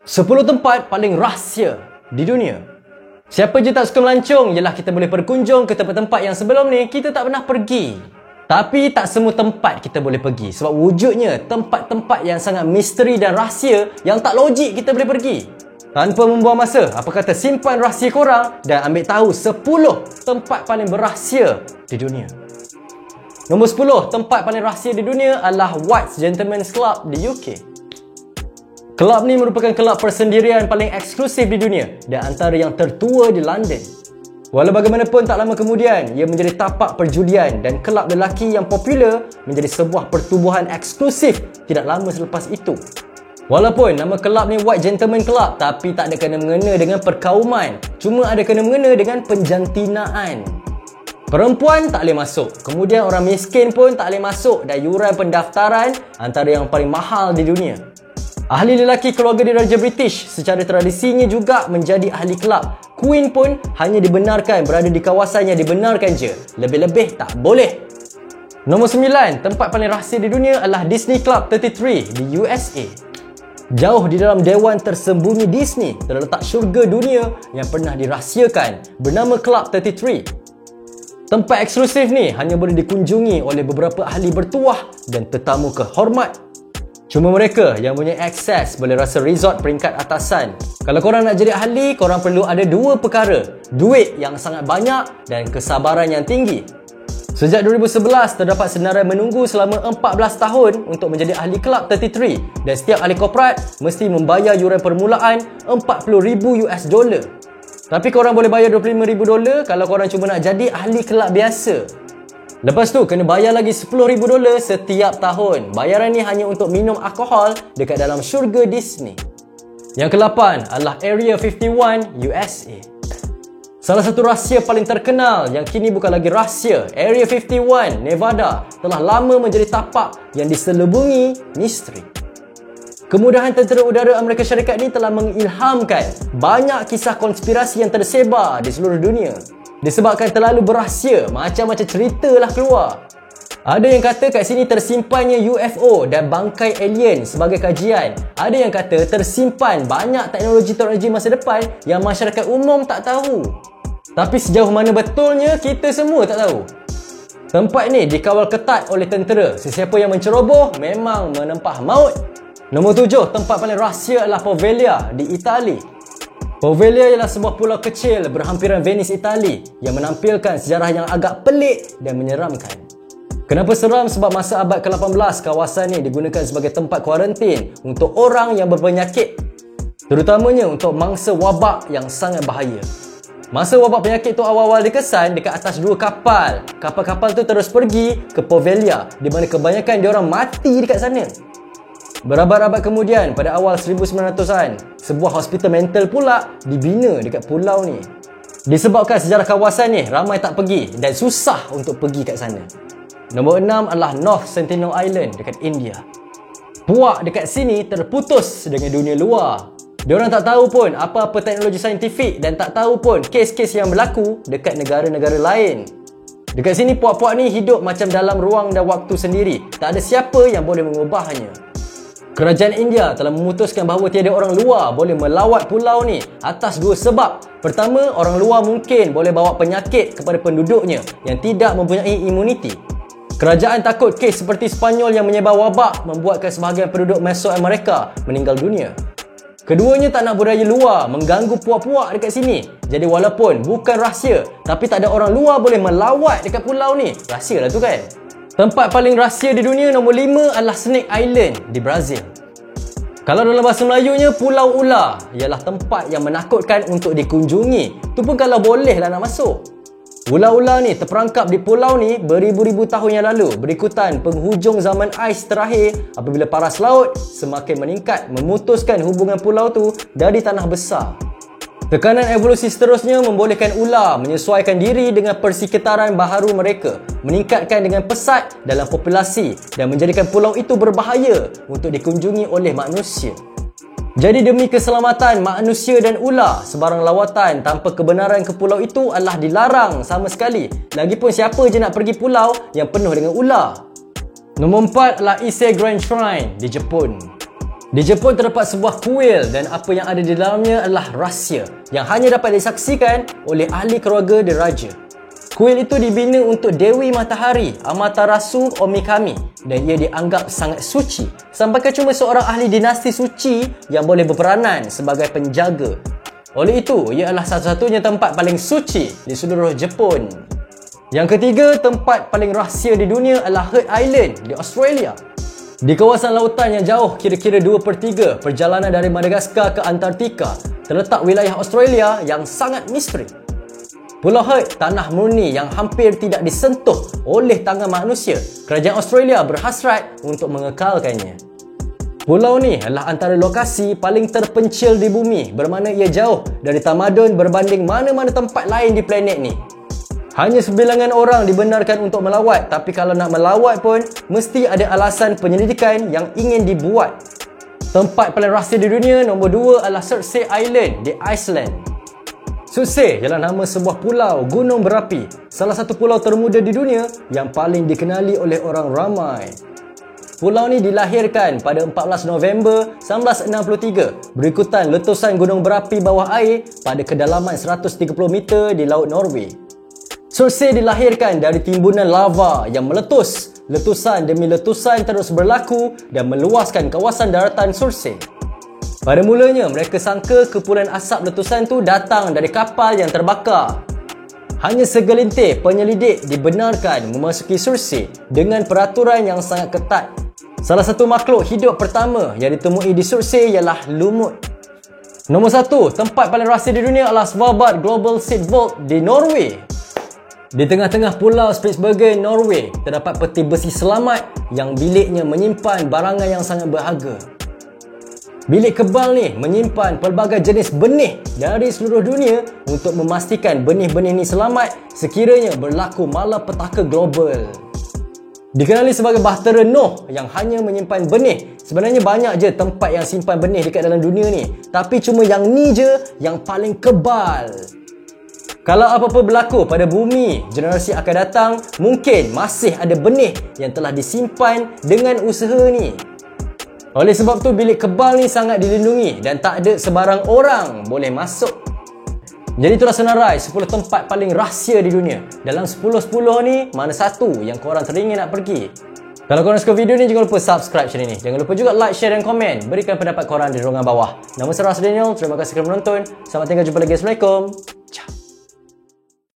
10 tempat paling rahsia di dunia. Siapa je tak suka melancong, ialah kita boleh berkunjung ke tempat-tempat yang sebelum ni kita tak pernah pergi. Tapi tak semua tempat kita boleh pergi, sebab wujudnya tempat-tempat yang sangat misteri dan rahsia yang tak logik kita boleh pergi. Tanpa membuang masa, apa kata simpan rahsia korang dan ambil tahu 10 tempat paling berahsia di dunia. Nombor 10 tempat paling rahsia di dunia adalah White Gentleman's Club di UK. Kelab ni merupakan kelab persendirian paling eksklusif di dunia dan antara yang tertua di London. Walau bagaimanapun, tak lama kemudian ia menjadi tapak perjudian dan kelab lelaki yang popular menjadi sebuah pertubuhan eksklusif tidak lama selepas itu. Walaupun nama kelab ni White Gentleman Club, tapi tak ada kena-mengena dengan perkauman, cuma ada kena-mengena dengan penjantinaan. Perempuan tak boleh masuk, kemudian orang miskin pun tak boleh masuk dan yuran pendaftaran antara yang paling mahal di dunia. Ahli lelaki keluarga diraja British secara tradisinya juga menjadi ahli kelab. Queen pun hanya dibenarkan berada di kawasan yang dibenarkan je. Lebih-lebih tak boleh. Nombor 9, tempat paling rahsia di dunia adalah Disney Club 33 di USA. Jauh di dalam dewan tersembunyi Disney terletak syurga dunia yang pernah dirahsiakan bernama Club 33. Tempat eksklusif ni hanya boleh dikunjungi oleh beberapa ahli bertuah dan tetamu kehormat. Cuma mereka yang punya akses boleh rasa resort peringkat atasan. Kalau korang nak jadi ahli, korang perlu ada dua perkara: duit yang sangat banyak dan kesabaran yang tinggi. Sejak 2011, terdapat senarai menunggu selama 14 tahun untuk menjadi ahli Club 33 dan setiap ahli korporat mesti membayar yuran permulaan $40,000. Tapi korang boleh bayar $25,000 kalau korang cuma nak jadi ahli kelab biasa. Lepas tu kena bayar lagi $10,000 setiap tahun. Bayaran ni hanya untuk minum alkohol dekat dalam syurga Disney. Yang ke-8 adalah Area 51 USA. Salah satu rahsia paling terkenal yang kini bukan lagi rahsia, Area 51 Nevada telah lama menjadi tapak yang diselubungi misteri. Kemudahan tentera udara Amerika Syarikat ni telah mengilhamkan banyak kisah konspirasi yang tersebar di seluruh dunia. Disebabkan terlalu berahsia, macam-macam cerita lah keluar. Ada yang kata kat sini tersimpannya UFO dan bangkai alien sebagai kajian. Ada yang kata tersimpan banyak teknologi-teknologi masa depan yang masyarakat umum tak tahu. Tapi sejauh mana betulnya, kita semua tak tahu. Tempat ni dikawal ketat oleh tentera. Sesiapa yang menceroboh memang menempah maut. Nombor 7, tempat paling rahsia adalah Poveglia di Itali. Poveglia ialah sebuah pulau kecil berhampiran Venice, Itali yang menampilkan sejarah yang agak pelik dan menyeramkan. Kenapa seram? Sebab masa abad ke-18 kawasan ni digunakan sebagai tempat kuarantin untuk orang yang berpenyakit, terutamanya untuk mangsa wabak yang sangat bahaya. Masa wabak penyakit tu awal-awal dikesan dekat atas 2 kapal. Kapal-kapal tu terus pergi ke Poveglia di mana kebanyakan diorang mati dekat sana. Berabad-abad kemudian, pada awal 1900-an, sebuah hospital mental pula dibina dekat pulau ni. Disebabkan sejarah kawasan ni ramai tak pergi dan susah untuk pergi kat sana. Nombor 6 adalah North Sentinel Island dekat India. Puak dekat sini terputus dengan dunia luar. Diorang tak tahu pun apa-apa teknologi saintifik dan tak tahu pun kes-kes yang berlaku dekat negara-negara lain. Dekat sini puak-puak ni hidup macam dalam ruang dan waktu sendiri. Tak ada siapa yang boleh mengubahnya. Kerajaan India telah memutuskan bahawa tiada orang luar boleh melawat pulau ni atas 2 sebab. Pertama, orang luar mungkin boleh bawa penyakit kepada penduduknya yang tidak mempunyai imuniti. Kerajaan takut kes seperti Sepanyol yang menyebar wabak membuatkan sebahagian penduduk Mesoamerika meninggal dunia. Keduanya tak nak budaya luar mengganggu puak-puak dekat sini. Jadi walaupun bukan rahsia, tapi tak ada orang luar boleh melawat dekat pulau ni. Rahsia lah tu kan? Tempat paling rahsia di dunia nombor 5 adalah Snake Island di Brazil. Kalau dalam bahasa Melayunya, Pulau Ular ialah tempat yang menakutkan untuk dikunjungi. Tu pun kalau boleh lah nak masuk. Ular-ular ni terperangkap di pulau ni beribu-ribu tahun yang lalu, berikutan penghujung zaman ais terakhir apabila paras laut semakin meningkat, memutuskan hubungan pulau tu dari tanah besar. Tekanan evolusi seterusnya membolehkan ular menyesuaikan diri dengan persekitaran baharu mereka, meningkatkan dengan pesat dalam populasi dan menjadikan pulau itu berbahaya untuk dikunjungi oleh manusia. Jadi demi keselamatan manusia dan ular, sebarang lawatan tanpa kebenaran ke pulau itu adalah dilarang sama sekali. Lagipun siapa je nak pergi pulau yang penuh dengan ular? Nombor 4 adalah Ise Grand Shrine di Jepun. Di Jepun terdapat sebuah kuil dan apa yang ada di dalamnya adalah rahsia yang hanya dapat disaksikan oleh ahli keluarga diraja. Kuil itu dibina untuk Dewi Matahari, Amaterasu Omikami, dan ia dianggap sangat suci sampai cuma seorang ahli dinasti suci yang boleh berperanan sebagai penjaga. Oleh itu, ia adalah satu-satunya tempat paling suci di seluruh Jepun. Yang ketiga, tempat paling rahsia di dunia adalah Heard Island di Australia. Di kawasan lautan yang jauh kira-kira 2/3 perjalanan dari Madagaskar ke Antartika, terletak wilayah Australia yang sangat misteri. Pulau Heard, tanah murni yang hampir tidak disentuh oleh tangan manusia. Kerajaan Australia berhasrat untuk mengekalkannya. Pulau ni adalah antara lokasi paling terpencil di bumi, bermakna ia jauh dari tamadun berbanding mana-mana tempat lain di planet ni. Hanya sebilangan orang dibenarkan untuk melawat, tapi kalau nak melawat pun mesti ada alasan penyelidikan yang ingin dibuat. Tempat paling rahsia di dunia nombor 2 adalah Surtsey Island di Iceland. Surtsey ialah nama sebuah pulau gunung berapi, salah satu pulau termuda di dunia yang paling dikenali oleh orang ramai. Pulau ni dilahirkan pada 14 November 1963 berikutan letusan gunung berapi bawah air pada kedalaman 130 meter di Laut Norway. Surtsey dilahirkan dari timbunan lava yang meletus. Letusan demi letusan terus berlaku dan meluaskan kawasan daratan Surtsey. Pada mulanya, mereka sangka kepulan asap letusan tu datang dari kapal yang terbakar. Hanya segelintir penyelidik dibenarkan memasuki Surtsey dengan peraturan yang sangat ketat. Salah satu makhluk hidup pertama yang ditemui di Surtsey ialah lumut. Nombor 1, tempat paling rahsia di dunia adalah Svalbard Global Seed Vault di Norway. Di tengah-tengah pulau Spitsbergen, Norway, terdapat peti besi selamat yang biliknya menyimpan barangan yang sangat berharga. Bilik kebal ni menyimpan pelbagai jenis benih dari seluruh dunia untuk memastikan benih-benih ni selamat sekiranya berlaku malapetaka global. Dikenali sebagai Bahtera Noh yang hanya menyimpan benih. Sebenarnya banyak je tempat yang simpan benih dekat dalam dunia ni, tapi cuma yang ni je yang paling kebal. Kalau apa-apa berlaku pada bumi, generasi akan datang, mungkin masih ada benih yang telah disimpan dengan usaha ni. Oleh sebab tu, bilik kebal ni sangat dilindungi dan tak ada sebarang orang boleh masuk. Jadi itulah senarai 10 tempat paling rahsia di dunia. Dalam 10-10 ni, mana satu yang korang teringin nak pergi? Kalau korang suka video ni, jangan lupa subscribe channel ni. Jangan lupa juga like, share dan komen. Berikan pendapat korang di ruangan bawah. Nama saya Ras Daniel. Terima kasih kerana menonton. Selamat tinggal, jumpa lagi. Assalamualaikum. Ciao.